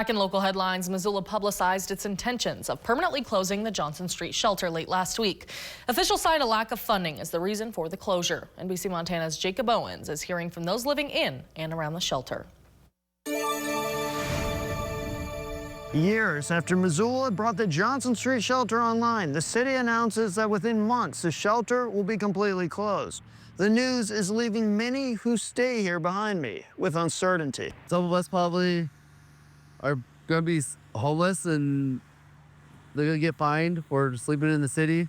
Back in local headlines, Missoula publicized its intentions of permanently closing the Johnson Street shelter late last week. Officials cite a lack of funding as the reason for the closure. NBC Montana's Jacob Owens is hearing from those living in and around the shelter. Years after Missoula brought the Johnson Street shelter online, the city announces that within months the shelter will be completely closed. The news is leaving many who stay here behind me with uncertainty. Some of us probably are going to be homeless and they're going to get fined for sleeping in the city.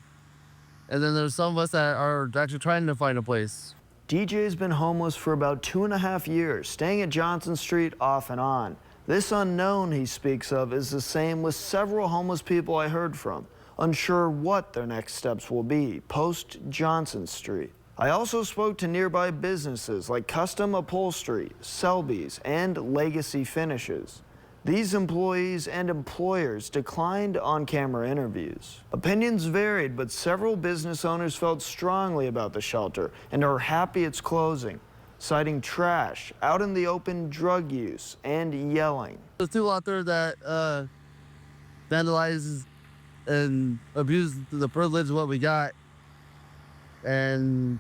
And then there's some of us that are actually trying to find a place. DJ's been homeless for about 2.5 years, staying at Johnson Street off and on. This unknown he speaks of is the same with several homeless people I heard from, unsure what their next steps will be post Johnson Street. I also spoke to nearby businesses like Custom Upholstery, Selby's, and Legacy Finishes. These employees and employers declined on-camera interviews. Opinions varied, but several business owners felt strongly about the shelter and are happy it's closing, citing trash, out in the open drug use, and yelling. There's people out there that vandalize and abuse the privilege of what we got. And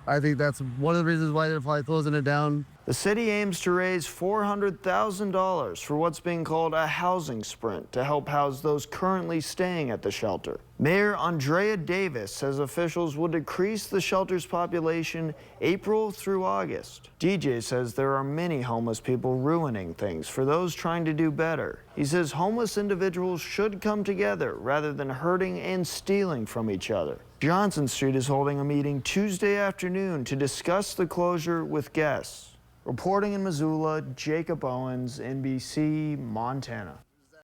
I think that's one of the reasons why they're probably closing it down. The city aims to raise $400,000 for what's being called a housing sprint to help house those currently staying at the shelter. Mayor Andrea Davis says officials will decrease the shelter's population April through August. DJ says there are many homeless people ruining things for those trying to do better. He says homeless individuals should come together rather than hurting and stealing from each other. Johnson Street is holding a meeting Tuesday afternoon to discuss the closure with guests. Reporting in Missoula, Jacob Owens, NBC Montana.